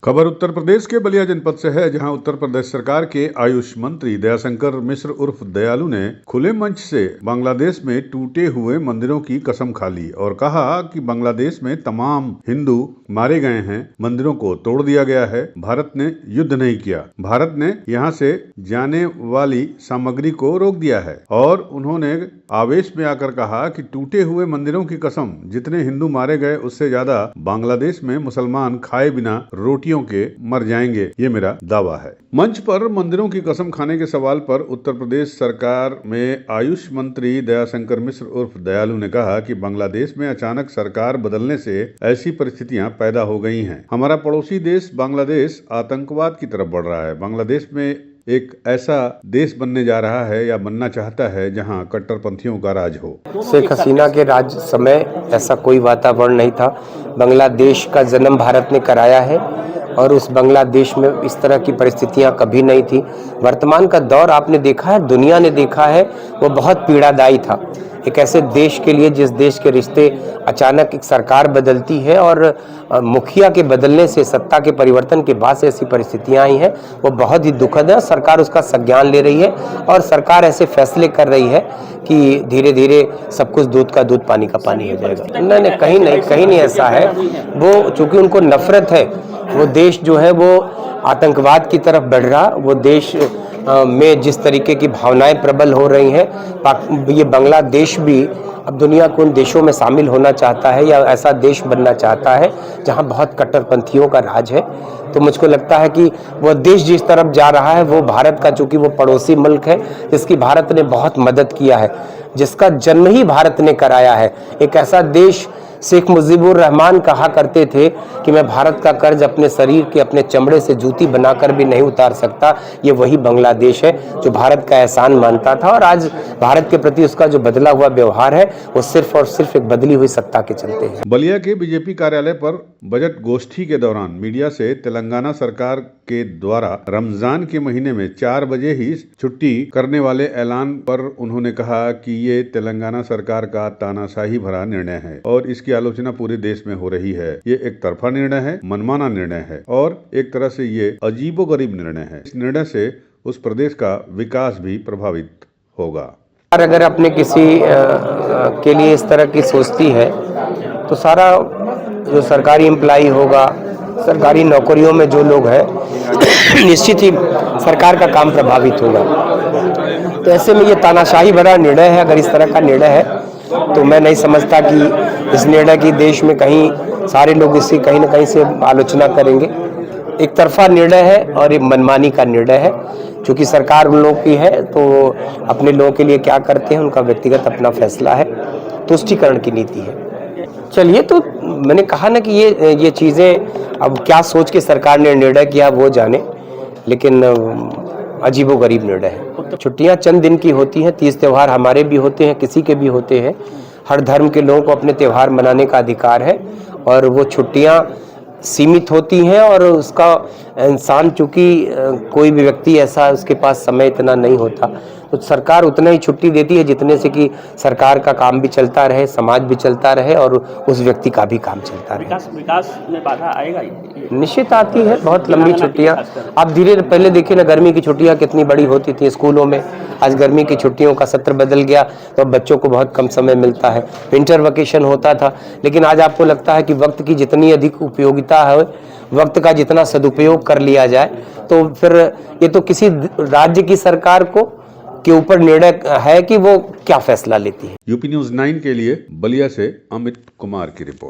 खबर उत्तर प्रदेश के बलिया जनपद से है, जहां उत्तर प्रदेश सरकार के आयुष मंत्री दयाशंकर मिश्र उर्फ दयालु ने खुले मंच से बांग्लादेश में टूटे हुए मंदिरों की कसम खा ली और कहा कि बांग्लादेश में तमाम हिंदू मारे गए हैं, मंदिरों को तोड़ दिया गया है। भारत ने युद्ध नहीं किया, भारत ने यहां से जाने वाली सामग्री को रोक दिया है। और उन्होंने आवेश में आकर कहा कि टूटे हुए मंदिरों की कसम, जितने हिंदू मारे गए उससे ज्यादा बांग्लादेश में मुसलमान खाए बिना रोटियों के मर जाएंगे, ये मेरा दावा है। मंच पर मंदिरों की कसम खाने के सवाल पर उत्तर प्रदेश सरकार में आयुष मंत्री दयाशंकर मिश्र उर्फ दयालु ने कहा कि बांग्लादेश में अचानक सरकार बदलने से ऐसी परिस्थितियां पैदा हो गई हैं। हमारा पड़ोसी देश बांग्लादेश आतंकवाद की तरफ बढ़ रहा है। बांग्लादेश में एक ऐसा देश बनने जा रहा है या बनना चाहता है जहां कट्टरपंथियों का राज हो। शेख हसीना के राज समय ऐसा कोई वातावरण नहीं था। बांग्लादेश का जन्म भारत ने कराया है और उस बांग्लादेश में इस तरह की परिस्थितियां कभी नहीं थी। वर्तमान का दौर आपने देखा है, दुनिया ने देखा है, वो बहुत पीड़ादायी था। एक ऐसे देश के लिए जिस देश के रिश्ते अचानक एक सरकार बदलती है और मुखिया के बदलने से, सत्ता के परिवर्तन के बाद से ऐसी परिस्थितियां आई हैं, वो बहुत ही दुखद है। सरकार उसका संज्ञान ले रही है और सरकार ऐसे फैसले कर रही है कि धीरे धीरे सब कुछ दूध का दूध पानी का पानी हो जाएगा। नहीं, कहीं नहीं ऐसा है। वो चूंकि उनको नफरत है, वो देश जो है वो आतंकवाद की तरफ बढ़ रहा, वो देश में जिस तरीके की भावनाएं प्रबल हो रही हैं, ये बांग्लादेश भी अब दुनिया के उन देशों में शामिल होना चाहता है या ऐसा देश बनना चाहता है जहां बहुत कट्टरपंथियों का राज है। तो मुझको लगता है कि वो देश जिस तरफ जा रहा है वो भारत का, चूंकि वो पड़ोसी मुल्क है जिसकी भारत ने बहुत मदद किया है, जिसका जन्म ही भारत ने कराया है। एक ऐसा देश, शेख मुजीबुर रहमान कहा करते थे कि मैं भारत का कर्ज अपने शरीर के, अपने चमड़े से जूती बनाकर भी नहीं उतार सकता। ये वही बांग्लादेश है जो भारत का एहसान मानता था और आज भारत के प्रति उसका जो बदला हुआ व्यवहार है वो सिर्फ और सिर्फ एक बदली हुई सत्ता के चलते हैं। बलिया के बीजेपी कार्यालय पर बजट गोष्ठी के दौरान मीडिया से तेलंगाना सरकार के द्वारा रमजान के महीने में 4 बजे ही छुट्टी करने वाले ऐलान पर उन्होंने कहा कि ये तेलंगाना सरकार का तानाशाही भरा निर्णय है और इसकी आलोचना पूरे देश में हो रही है। ये एक तरफा निर्णय है, मनमाना निर्णय है और एक तरह से ये अजीबोगरीब निर्णय है। इस निर्णय से उस प्रदेश का विकास भी प्रभावित होगा। अगर अपने किसी के लिए इस तरह की सोचती है तो सारा जो सरकारी एम्प्लॉई होगा, सरकारी नौकरियों में जो लोग हैं, निश्चित ही सरकार का काम प्रभावित होगा। तो ऐसे में ये तानाशाही भरा निर्णय है। अगर इस तरह का निर्णय है तो मैं नहीं समझता कि इस निर्णय की देश में कहीं सारे लोग इसकी कहीं ना कहीं से आलोचना करेंगे। एक तरफा निर्णय है और एक मनमानी का निर्णय है। चूंकि सरकार उन लोगों की है तो अपने लोगों के लिए क्या करते हैं उनका व्यक्तिगत अपना फैसला है, तुष्टीकरण की नीति है। चलिए, तो मैंने कहा ना कि ये चीज़ें अब क्या सोच के सरकार ने निर्णय किया वो जाने, लेकिन अजीबोगरीब निर्णय है। छुट्टियां चंद दिन की होती हैं, 30 त्यौहार हमारे भी होते हैं, किसी के भी होते हैं। हर धर्म के लोगों को अपने त्यौहार मनाने का अधिकार है और वो छुट्टियां सीमित होती हैं और उसका इंसान, चूंकि कोई भी व्यक्ति ऐसा, उसके पास समय इतना नहीं होता, तो सरकार उतना ही छुट्टी देती है जितने से कि सरकार का काम भी चलता रहे, समाज भी चलता रहे और उस व्यक्ति का भी काम चलता रहे। विकास में बाधा आएगा? निश्चित आती है। बहुत लंबी छुट्टियां आप धीरे पहले देखिए ना, गर्मी की छुट्टियां कितनी बड़ी होती थी स्कूलों में। आज गर्मी की छुट्टियों का सत्र बदल गया तो बच्चों को बहुत कम समय मिलता है। विंटर वेकेशन होता था, लेकिन आज आपको लगता है कि वक्त की जितनी अधिक उपयोगिता है, वक्त का जितना सदुपयोग कर लिया जाए, तो फिर ये तो किसी राज्य की सरकार को के ऊपर निर्णय है कि वो क्या फैसला लेती है। यूपी न्यूज़ 9 के लिए बलिया से अमित कुमार की रिपोर्ट।